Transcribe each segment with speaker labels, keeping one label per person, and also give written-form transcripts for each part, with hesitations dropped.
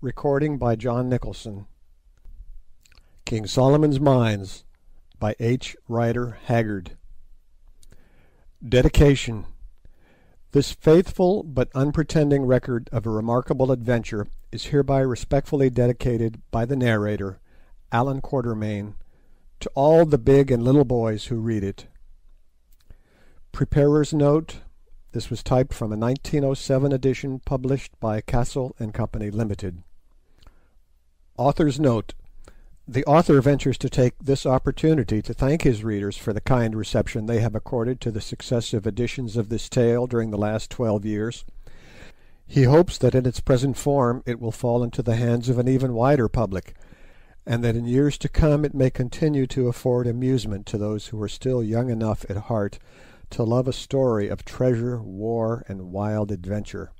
Speaker 1: Recording by John Nicholson. King Solomon's Mines by H. Rider Haggard. Dedication. This faithful but unpretending record of a remarkable adventure is hereby respectfully dedicated by the narrator, Allan Quatermain, to all the big and little boys who read it. Preparer's note. This was typed from a 1907 edition published by Castle and Company Limited. Author's note. The author ventures to take this opportunity to thank his readers for the kind reception they have accorded to the successive editions of this tale during the last 12 years. He hopes that in its present form it will fall into the hands of an even wider public, and that in years to come it may continue to afford amusement to those who are still young enough at heart to love a story of treasure, war, and wild adventure.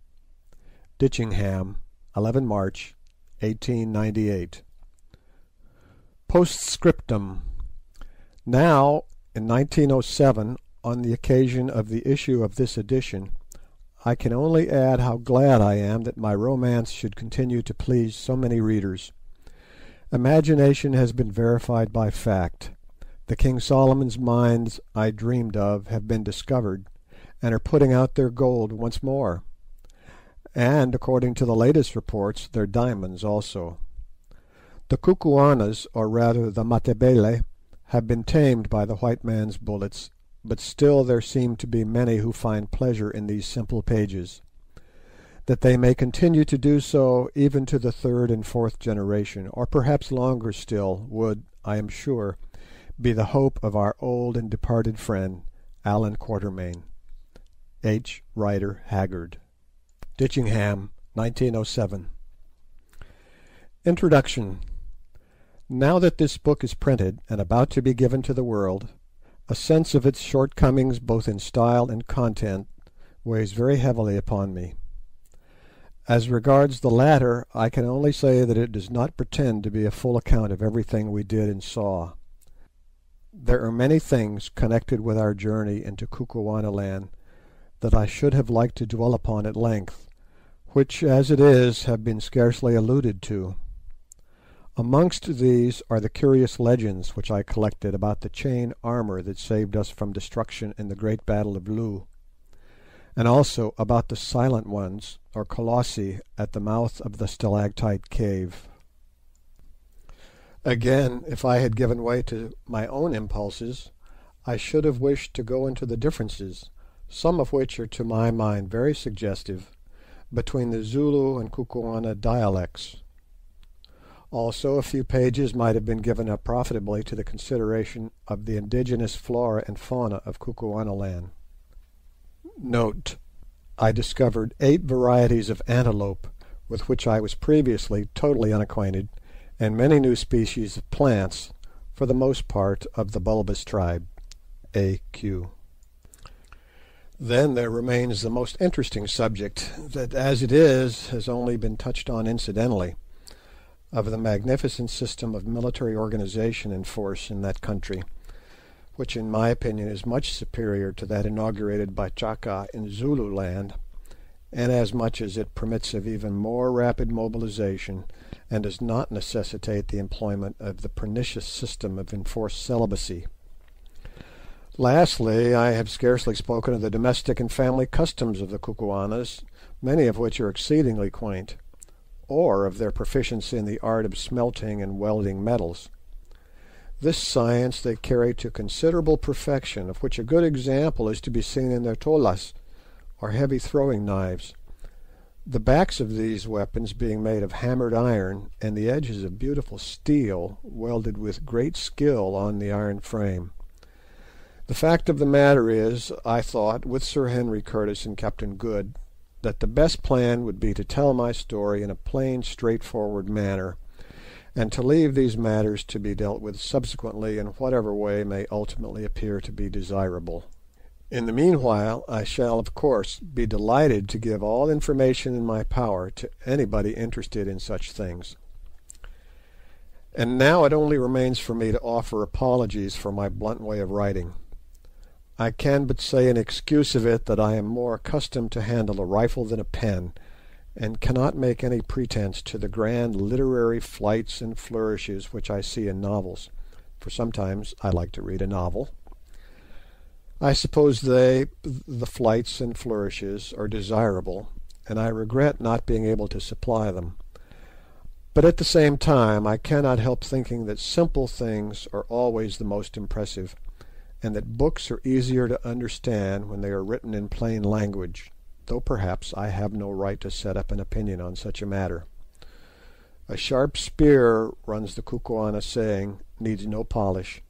Speaker 1: Ditchingham, 11 March, 1898. Postscriptum. Now, in 1907, on the occasion of the issue of this edition, I can only add how glad I am that my romance should continue to please so many readers. Imagination has been verified by fact. The King Solomon's mines I dreamed of have been discovered, and are putting out their gold once more, and, according to the latest reports, their diamonds also. The Kukuanas, or rather the Matabele, have been tamed by the white man's bullets, but still there seem to be many who find pleasure in these simple pages. That they may continue to do so even to the third and fourth generation, or perhaps longer still, would, I am sure, be the hope of our old and departed friend, Allan Quatermain. H. Rider Haggard. Ditchingham, 1907. Introduction. Now that this book is printed and about to be given to the world, a sense of its shortcomings both in style and content weighs very heavily upon me. As regards the latter, I can only say that it does not pretend to be a full account of everything we did and saw. There are many things connected with our journey into Kukuanaland that I should have liked to dwell upon at length, which, as it is, have been scarcely alluded to. Amongst these are the curious legends which I collected about the chain armour that saved us from destruction in the great battle of Loo, and also about the silent ones, or colossi, at the mouth of the stalactite cave. Again, if I had given way to my own impulses, I should have wished to go into the differences, some of which are to my mind very suggestive, between the Zulu and Kukuana dialects. Also, a few pages might have been given up profitably to the consideration of the indigenous flora and fauna of Kukuanaland. Note: I discovered 8 varieties of antelope with which I was previously totally unacquainted, and many new species of plants, for the most part of the bulbous tribe. A.Q. Then there remains the most interesting subject, that as it is has only been touched on incidentally, of the magnificent system of military organization in force in that country, which in my opinion is much superior to that inaugurated by Chaka in Zululand, and as much as it permits of even more rapid mobilization, and does not necessitate the employment of the pernicious system of enforced celibacy. Lastly, I have scarcely spoken of the domestic and family customs of the Kukuanas, many of which are exceedingly quaint, or of their proficiency in the art of smelting and welding metals. This science they carry to considerable perfection, of which a good example is to be seen in their tolas, or heavy throwing knives, the backs of these weapons being made of hammered iron, and the edges of beautiful steel, welded with great skill on the iron frame. The fact of the matter is, I thought, with Sir Henry Curtis and Captain Good, that the best plan would be to tell my story in a plain, straightforward manner, and to leave these matters to be dealt with subsequently in whatever way may ultimately appear to be desirable. In the meanwhile, I shall, of course, be delighted to give all information in my power to anybody interested in such things. And now it only remains for me to offer apologies for my blunt way of writing. I can but say in excuse of it that I am more accustomed to handle a rifle than a pen, and cannot make any pretence to the grand literary flights and flourishes which I see in novels, for sometimes I like to read a novel. I suppose the flights and flourishes, are desirable, and I regret not being able to supply them. But at the same time I cannot help thinking that simple things are always the most impressive, and that books are easier to understand when they are written in plain language, though perhaps I have no right to set up an opinion on such a matter. A sharp spear, runs the Kukuana saying, needs no polish.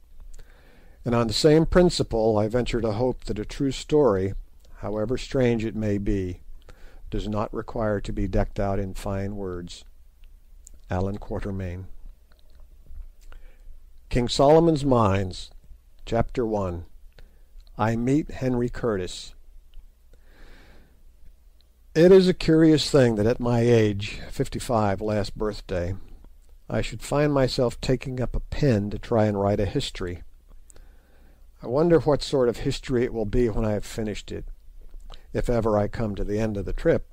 Speaker 1: And on the same principle I venture to hope that a true story, however strange it may be, does not require to be decked out in fine words. Allan Quatermain. King Solomon's Mines, Chapter 1. I Meet Henry Curtis. It is a curious thing that at my age, 55 last birthday, I should find myself taking up a pen to try and write a history. I wonder what sort of history it will be when I have finished it, if ever I come to the end of the trip.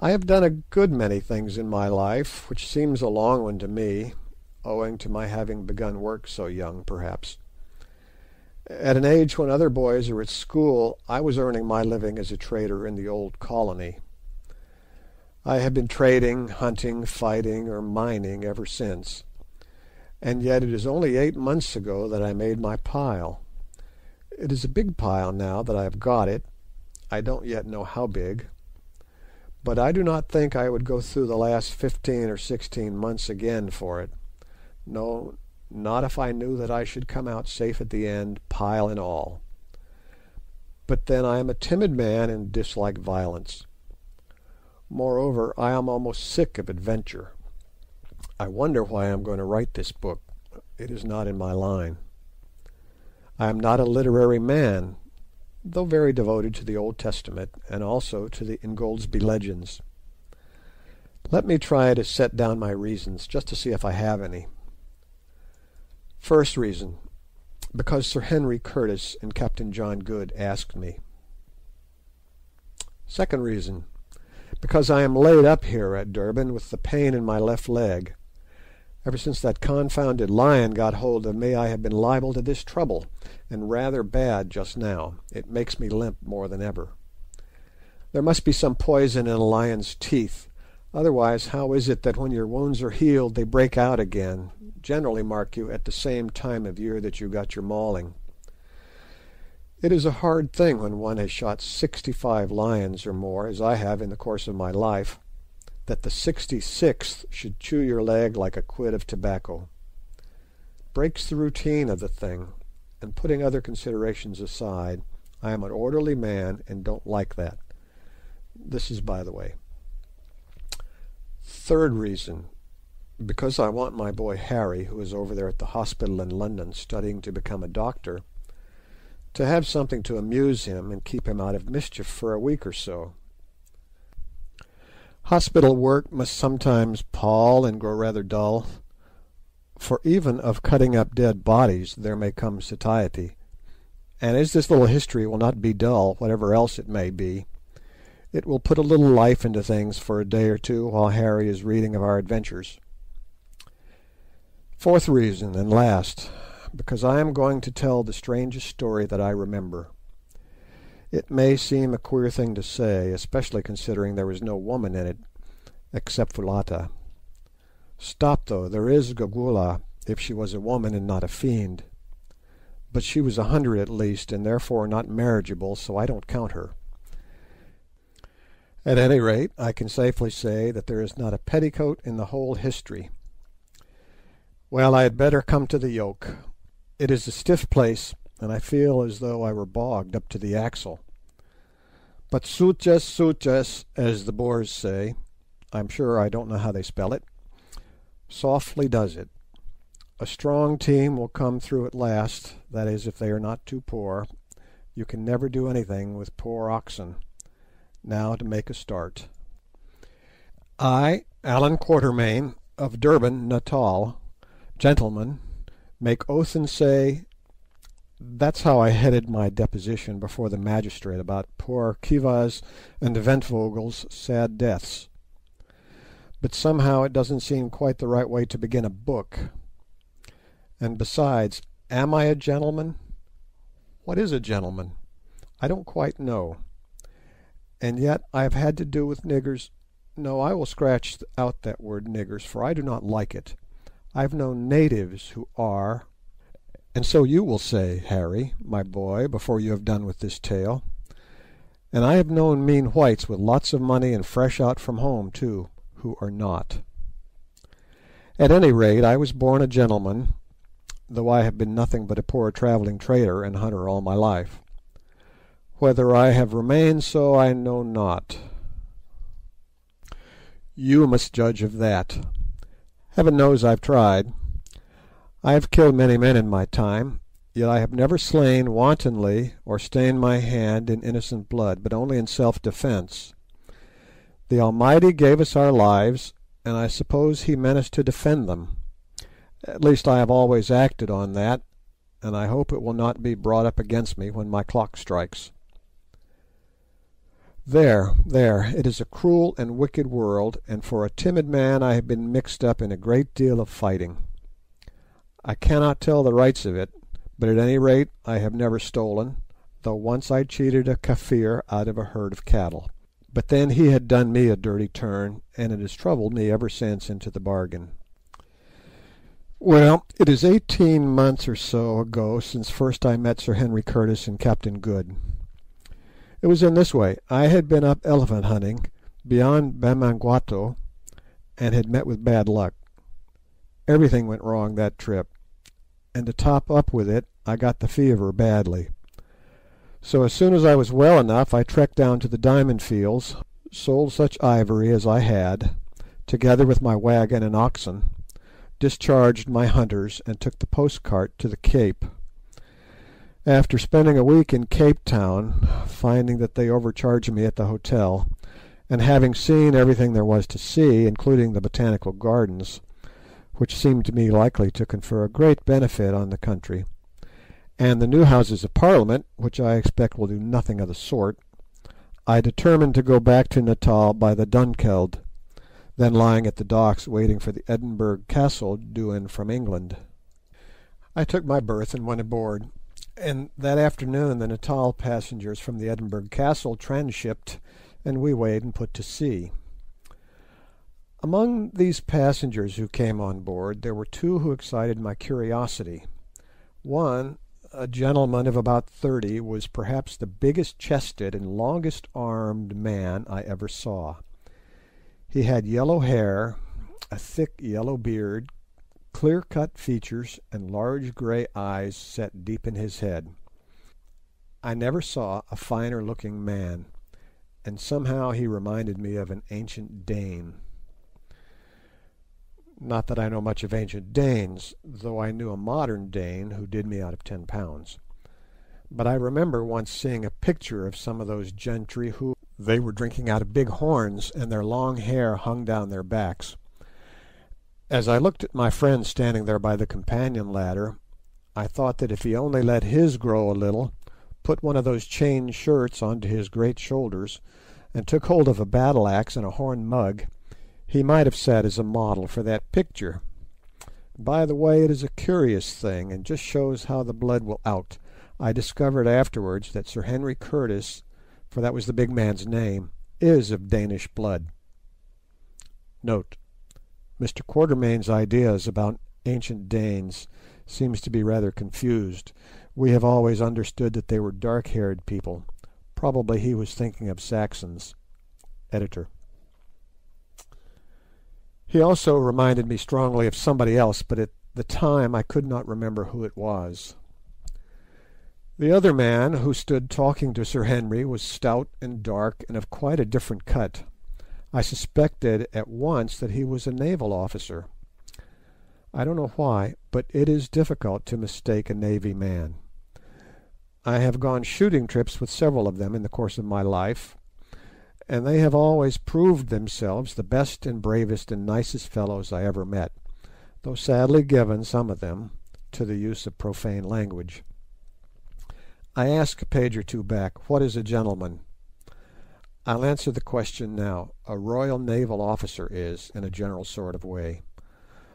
Speaker 1: I have done a good many things in my life, which seems a long one to me, owing to my having begun work so young, perhaps. At an age when other boys are at school, I was earning my living as a trader in the old colony. I have been trading, hunting, fighting, or mining ever since. And yet it is only 8 months ago that I made my pile. It is a big pile now that I have got it. I don't yet know how big. But I do not think I would go through the last 15 or 16 months again for it. No, not if I knew that I should come out safe at the end, pile and all. But then I am a timid man and dislike violence. Moreover, I am almost sick of adventure. I wonder why I am going to write this book. It is not in my line. I am not a literary man, though very devoted to the Old Testament and also to the Ingoldsby Legends. Let me try to set down my reasons, just to see if I have any. First reason, because Sir Henry Curtis and Captain John Good asked me. Second reason, because I am laid up here at Durban with the pain in my left leg. Ever since that confounded lion got hold of me, I have been liable to this trouble, and rather bad just now. It makes me limp more than ever. There must be some poison in a lion's teeth. Otherwise, how is it that when your wounds are healed, they break out again, generally, mark you, at the same time of year that you got your mauling? It is a hard thing when one has shot 65 lions or more, as I have in the course of my life, that the 66th should chew your leg like a quid of tobacco. Breaks the routine of the thing, and putting other considerations aside, I am an orderly man and don't like that. This is by the way. Third reason, because I want my boy Harry, who is over there at the hospital in London studying to become a doctor, to have something to amuse him and keep him out of mischief for a week or so. Hospital work must sometimes pall and grow rather dull, for even of cutting up dead bodies there may come satiety, and as this little history will not be dull, whatever else it may be, it will put a little life into things for a day or two while Harry is reading of our adventures. Fourth reason, and last, because I am going to tell the strangest story that I remember. It may seem a queer thing to say, especially considering there was no woman in it, except Foulata. Stop, though, there is Gugula, if she was a woman and not a fiend. But she was 100 at least, and therefore not marriageable, so I don't count her. At any rate, I can safely say that there is not a petticoat in the whole history. Well, I had better come to the yoke. It is a stiff place, and I feel as though I were bogged up to the axle. But suches, as the Boers say, I'm sure I don't know how they spell it, softly does it. A strong team will come through at last, that is, if they are not too poor. You can never do anything with poor oxen. Now to make a start. I, Allan Quatermain, of Durban, Natal, gentleman, make oath and say, That's how I headed my deposition before the magistrate about poor Kiva's and the Ventvogel's sad deaths. But somehow it doesn't seem quite the right way to begin a book. And besides, am I a gentleman? What is a gentleman? I don't quite know. And yet I have had to do with niggers. No, I will scratch out that word niggers, for I do not like it. I've known natives who are, and so you will say, Harry, my boy, before you have done with this tale. And I have known mean whites with lots of money and fresh out from home, too, who are not. At any rate, I was born a gentleman, though I have been nothing but a poor travelling trader and hunter all my life. Whether I have remained so I know not. You must judge of that. Heaven knows I've tried. I have killed many men in my time, yet I have never slain wantonly or stained my hand in innocent blood, but only in self-defence. The Almighty gave us our lives, and I suppose He meant us to defend them. At least I have always acted on that, and I hope it will not be brought up against me when my clock strikes. There, it is a cruel and wicked world, and for a timid man I have been mixed up in a great deal of fighting. I cannot tell the rights of it, but at any rate I have never stolen, though once I cheated a Kafir out of a herd of cattle. But then he had done me a dirty turn, and it has troubled me ever since into the bargain. Well, it is 18 months or so ago since first I met Sir Henry Curtis and Captain Good. It was in this way. I had been up elephant hunting beyond Bamangwato, and had met with bad luck. Everything went wrong that trip, and to top up with it, I got the fever badly. So as soon as I was well enough, I trekked down to the diamond fields, sold such ivory as I had, together with my wagon and oxen, discharged my hunters, and took the post-cart to the Cape. After spending a week in Cape Town, finding that they overcharged me at the hotel, and having seen everything there was to see, including the botanical gardens, which seemed to me likely to confer a great benefit on the country, and the new Houses of Parliament, which I expect will do nothing of the sort, I determined to go back to Natal by the Dunkeld, then lying at the docks waiting for the Edinburgh Castle due in from England. I took my berth and went aboard, and that afternoon the Natal passengers from the Edinburgh Castle transhipped, and we weighed and put to sea. Among these passengers who came on board, there were two who excited my curiosity. One, a gentleman of about 30, was perhaps the biggest-chested and longest-armed man I ever saw. He had yellow hair, a thick yellow beard, clear-cut features, and large grey eyes set deep in his head. I never saw a finer-looking man, and somehow he reminded me of an ancient Dane. Not that I know much of ancient Danes, though I knew a modern Dane who did me out of £10. But I remember once seeing a picture of some of those gentry who they were drinking out of big horns, and their long hair hung down their backs. As I looked at my friend standing there by the companion ladder, I thought that if he only let his grow a little, put one of those chain shirts onto his great shoulders, and took hold of a battle-axe and a horn mug, he might have sat as a model for that picture. By the way, it is a curious thing, and just shows how the blood will out. I discovered afterwards that Sir Henry Curtis, for that was the big man's name, is of Danish blood. Note: Mr. Quatermain's ideas about ancient Danes seems to be rather confused. We have always understood that they were dark-haired people. Probably he was thinking of Saxons. Editor. He also reminded me strongly of somebody else, but at the time I could not remember who it was. The other man who stood talking to Sir Henry was stout and dark and of quite a different cut. I suspected at once that he was a naval officer. I don't know why, but it is difficult to mistake a navy man. I have gone shooting trips with several of them in the course of my life, and they have always proved themselves the best and bravest and nicest fellows I ever met, though sadly given, some of them, to the use of profane language. I asked a page or two back, what is a gentleman? I'll answer the question now. A Royal Naval officer is, in a general sort of way,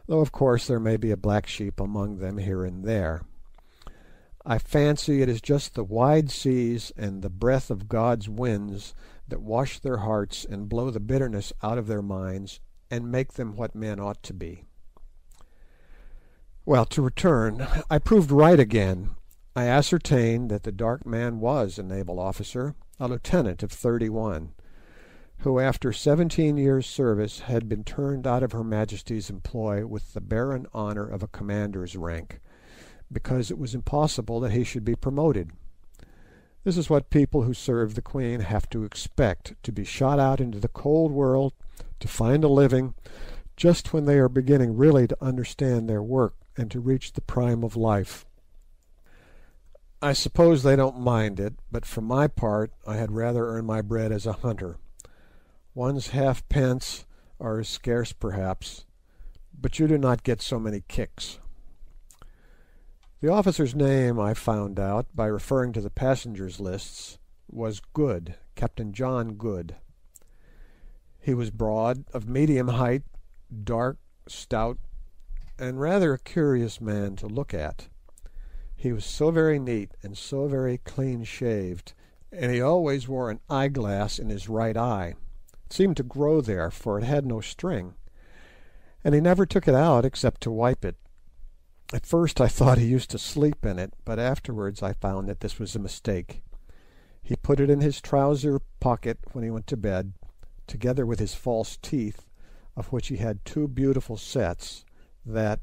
Speaker 1: though of course there may be a black sheep among them here and there. I fancy it is just the wide seas and the breath of God's winds that wash their hearts and blow the bitterness out of their minds and make them what men ought to be. Well, to return, I proved right again. I ascertained that the dark man was a naval officer, a lieutenant of 31, who after 17 years' service had been turned out of Her Majesty's employ with the barren honour of a commander's rank, because it was impossible that he should be promoted. This is what people who serve the Queen have to expect, to be shot out into the cold world to find a living just when they are beginning really to understand their work and to reach the prime of life. I suppose they don't mind it, but for my part I had rather earn my bread as a hunter. One's halfpence are as scarce perhaps, but you do not get so many kicks. The officer's name, I found out, by referring to the passengers' lists, was Good, Captain John Good. He was broad, of medium height, dark, stout, and rather a curious man to look at. He was so very neat and so very clean-shaved, and he always wore an eyeglass in his right eye. It seemed to grow there, for it had no string, and he never took it out except to wipe it. At first I thought he used to sleep in it, but afterwards I found that this was a mistake. He put it in his trouser pocket when he went to bed, together with his false teeth, of which he had two beautiful sets, that,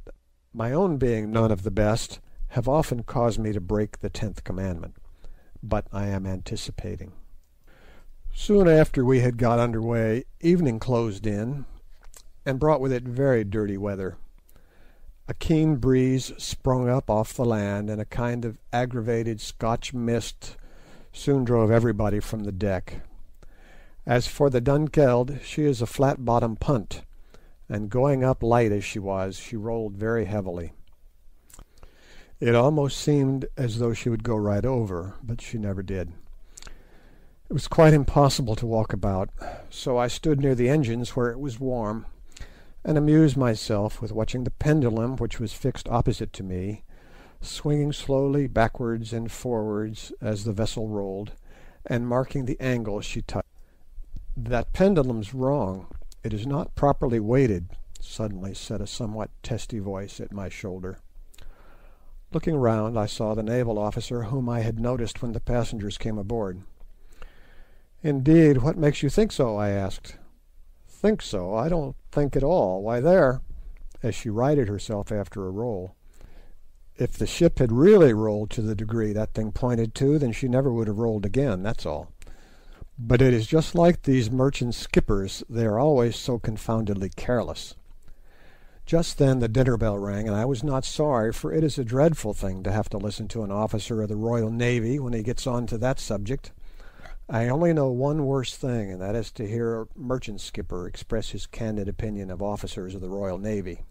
Speaker 1: my own being none of the best, have often caused me to break the 10th commandment. But I am anticipating. Soon after we had got under way, evening closed in, and brought with it very dirty weather. A keen breeze sprung up off the land, and a kind of aggravated Scotch mist soon drove everybody from the deck. As for the Dunkeld, she is a flat-bottomed punt, and going up light as she was, she rolled very heavily. It almost seemed as though she would go right over, but she never did. It was quite impossible to walk about, so I stood near the engines where it was warm, and amused myself with watching the pendulum, which was fixed opposite to me, swinging slowly backwards and forwards as the vessel rolled, and marking the angle she touched. "That pendulum's wrong. It is not properly weighted," suddenly said a somewhat testy voice at my shoulder. Looking round, I saw the naval officer whom I had noticed when the passengers came aboard. "Indeed, what makes you think so?" I asked. "Think so? I don't think at all. Why, there," as she righted herself after a roll. "If the ship had really rolled to the degree that thing pointed to, then she never would have rolled again, that's all. But it is just like these merchant skippers, they are always so confoundedly careless." Just then the dinner bell rang, and I was not sorry, for it is a dreadful thing to have to listen to an officer of the Royal Navy when he gets on to that subject. I only know one worse thing, and that is to hear a merchant skipper express his candid opinion of officers of the Royal Navy.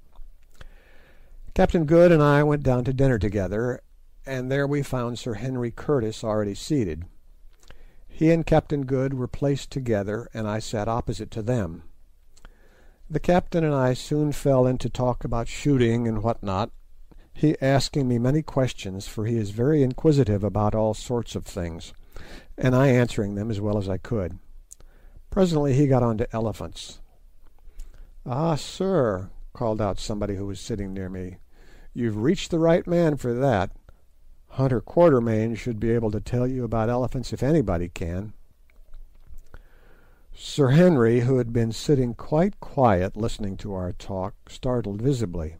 Speaker 1: Captain Good and I went down to dinner together, and there we found Sir Henry Curtis already seated. He and Captain Good were placed together, and I sat opposite to them. The captain and I soon fell into talk about shooting and what not, he asking me many questions, for he is very inquisitive about all sorts of things, and I answering them as well as I could. Presently he got on to elephants. "Ah, sir," called out somebody who was sitting near me, "you've reached the right man for that. Hunter Quatermain should be able to tell you about elephants if anybody can." Sir Henry, who had been sitting quite quiet listening to our talk, startled visibly.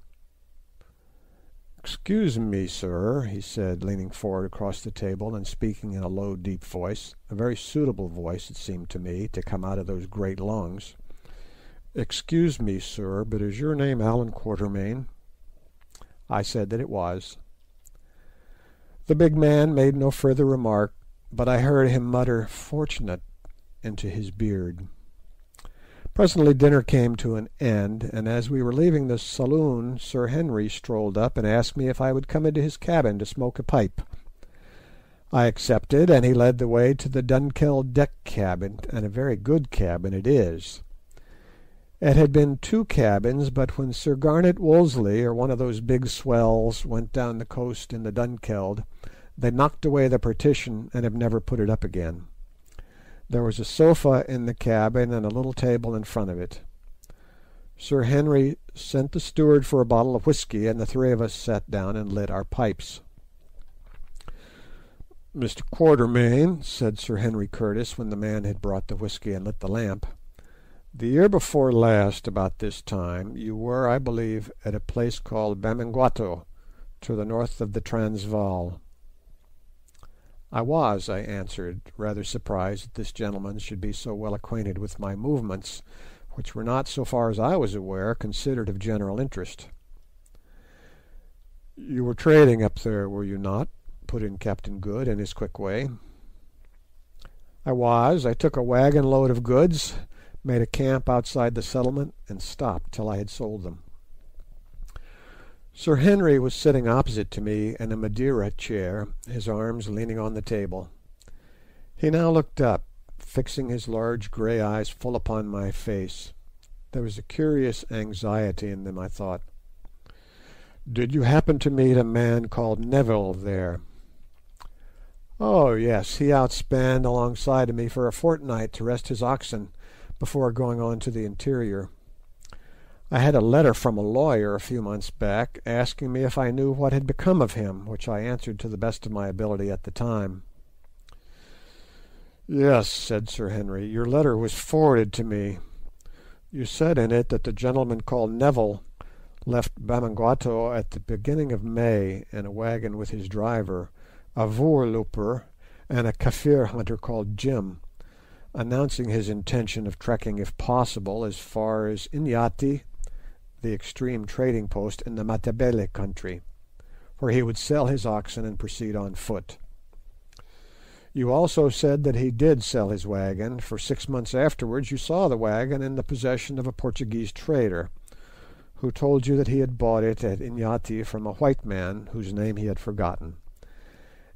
Speaker 1: "Excuse me, sir," he said, leaning forward across the table and speaking in a low, deep voice, a very suitable voice, it seemed to me, to come out of those great lungs. "Excuse me, sir, but is your name Allan Quatermain?" I said that it was. The big man made no further remark, but I heard him mutter "fortunate" into his beard. Presently dinner came to an end, and as we were leaving the saloon Sir Henry strolled up and asked me if I would come into his cabin to smoke a pipe. I accepted, and he led the way to the Dunkeld deck cabin, and a very good cabin it is. It had been two cabins, but when Sir Garnet Wolseley, or one of those big swells, went down the coast in the Dunkeld, they knocked away the partition and have never put it up again. There was a sofa in the cabin and a little table in front of it. Sir Henry sent the steward for a bottle of whisky, and the three of us sat down and lit our pipes. "Mr. Quatermain," said Sir Henry Curtis, when the man had brought the whisky and lit the lamp, "the year before last, about this time, you were, I believe, at a place called Bamangwato, to the north of the Transvaal." "I was," I answered, rather surprised that this gentleman should be so well acquainted with my movements, which were not, so far as I was aware, considered of general interest. "You were trading up there, were you not?" put in Captain Good in his quick way. "I was. I took a wagon load of goods, made a camp outside the settlement, and stopped till I had sold them." Sir Henry was sitting opposite to me in a Madeira chair, his arms leaning on the table. He now looked up, fixing his large grey eyes full upon my face. There was a curious anxiety in them, I thought. "Did you happen to meet a man called Neville there?" "Oh, yes, he outspanned alongside of me for a fortnight to rest his oxen before going on to the interior. I had a letter from a lawyer a few months back asking me if I knew what had become of him, which I answered to the best of my ability at the time." "Yes," said Sir Henry, "your letter was forwarded to me. You said in it that the gentleman called Neville left Bamangwato at the beginning of May in a wagon with his driver, a voorlooper, and a Kaffir hunter called Jim, announcing his intention of trekking, if possible, as far as Inyati, the extreme trading post in the Matabele country, where he would sell his oxen and proceed on foot. You also said that he did sell his wagon, for 6 months afterwards you saw the wagon in the possession of a Portuguese trader, who told you that he had bought it at Inyati from a white man whose name he had forgotten,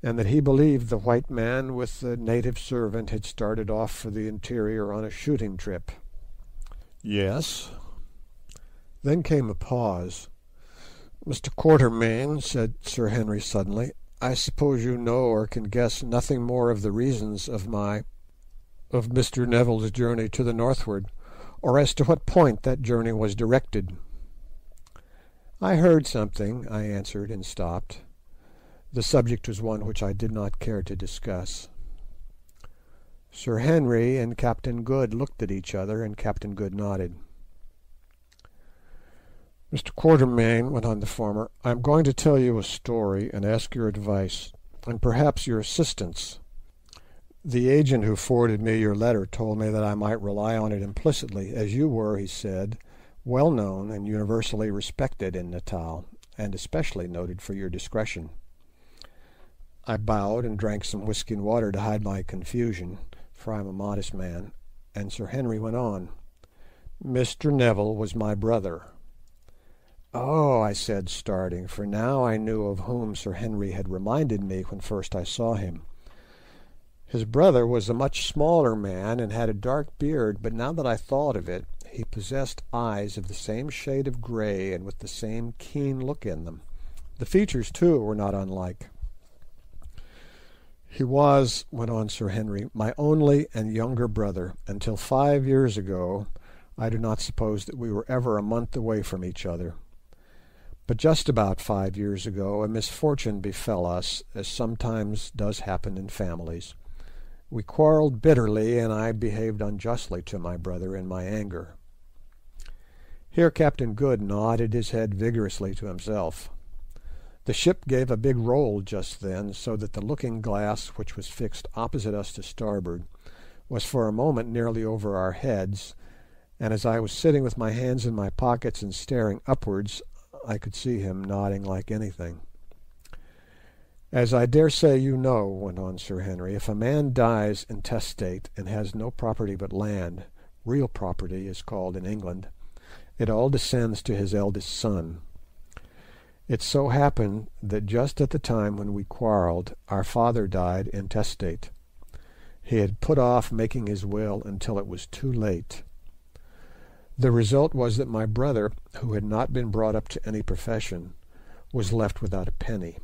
Speaker 1: and that he believed the white man with the native servant had started off for the interior on a shooting trip." "Yes." Then came a pause. "Mr. Quatermain," said Sir Henry suddenly, "I suppose you know or can guess nothing more of the reasons of Mr. Neville's journey to the northward, or as to what point that journey was directed." "I heard something," I answered, and stopped. The subject was one which I did not care to discuss. Sir Henry and Captain Good looked at each other, and Captain Good nodded. "Mr. Quatermain," went on the former, "I am going to tell you a story and ask your advice, and perhaps your assistance. The agent who forwarded me your letter told me that I might rely on it implicitly, as you were, he said, well known and universally respected in Natal, and especially noted for your discretion." I bowed and drank some whisky and water to hide my confusion, for I am a modest man, and Sir Henry went on. "Mr. Neville was my brother." "Oh," I said, starting, for now I knew of whom Sir Henry had reminded me when first I saw him. His brother was a much smaller man and had a dark beard, but now that I thought of it, he possessed eyes of the same shade of grey and with the same keen look in them. The features, too, were not unlike. "He was," went on Sir Henry, "my only and younger brother. Until 5 years ago I do not suppose that we were ever a month away from each other. But just about 5 years ago a misfortune befell us, as sometimes does happen in families. We quarrelled bitterly, and I behaved unjustly to my brother in my anger." Here Captain Good nodded his head vigorously to himself. The ship gave a big roll just then, so that the looking-glass, which was fixed opposite us to starboard, was for a moment nearly over our heads, and as I was sitting with my hands in my pockets and staring upwards, I could see him nodding like anything. "As I dare say you know," went on Sir Henry, "if a man dies intestate and has no property but land, real property is called in England, it all descends to his eldest son. It so happened that just at the time when we quarrelled, our father died intestate. He had put off making his will until it was too late. The result was that my brother, who had not been brought up to any profession, was left without a penny.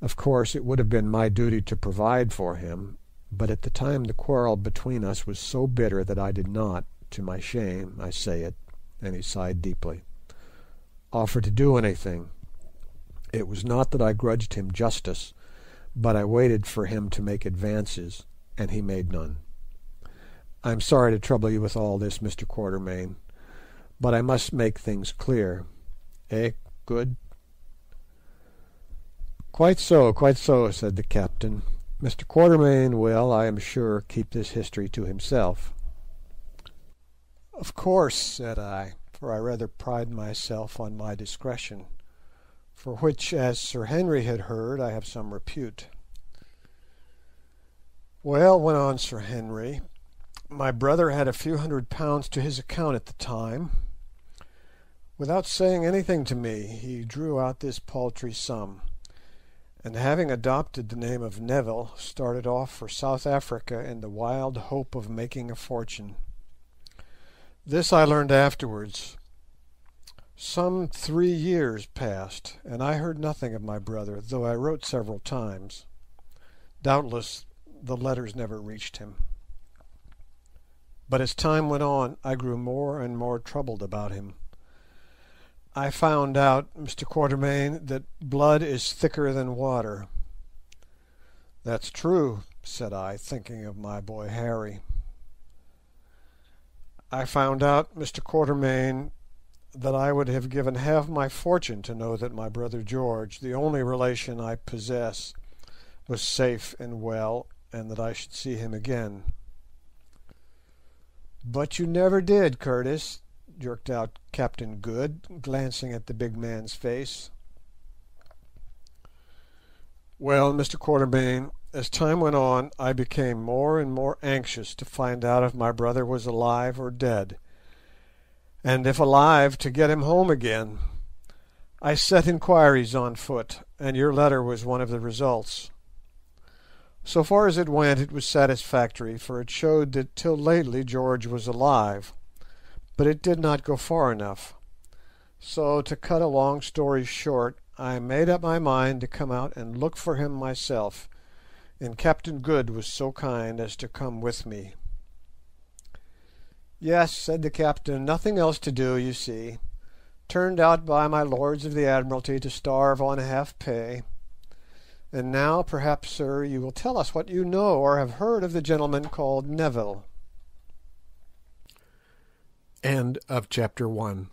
Speaker 1: Of course, it would have been my duty to provide for him, but at the time the quarrel between us was so bitter that I did not, to my shame, I say it, and he sighed deeply, offer to do anything. It was not that I grudged him justice, but I waited for him to make advances, and he made none. I am sorry to trouble you with all this, Mr. Quatermain, but I must make things clear. Good? Quite so, said the captain. Mr. Quatermain will, I am sure, keep this history to himself. Of course, said I, for I rather pride myself on my discretion, for which, as Sir Henry had heard, I have some repute. Well, went on Sir Henry, my brother had a few £100 to his account at the time. Without saying anything to me, he drew out this paltry sum, and having adopted the name of Neville, started off for South Africa in the wild hope of making a fortune. This I learned afterwards. Some 3 years passed, and I heard nothing of my brother, though I wrote several times. Doubtless the letters never reached him. But as time went on, I grew more and more troubled about him. I found out, Mr. Quatermain, that blood is thicker than water. That's true, said I, thinking of my boy Harry. I found out, Mr. Quatermain, that I would have given half my fortune to know that my brother George, the only relation I possess, was safe and well, and that I should see him again. But you never did, Curtis, jerked out Captain Good, glancing at the big man's face. Well, Mr. Quatermain, as time went on, I became more and more anxious to find out if my brother was alive or dead, and if alive, to get him home again. I set inquiries on foot, and your letter was one of the results. So far as it went, it was satisfactory, for it showed that till lately George was alive, but it did not go far enough. So, to cut a long story short, I made up my mind to come out and look for him myself, and Captain Good was so kind as to come with me. Yes, said the captain, nothing else to do, you see. Turned out by my lords of the Admiralty to starve on half pay. And now, perhaps, sir, you will tell us what you know or have heard of the gentleman called Neville. End of chapter 1.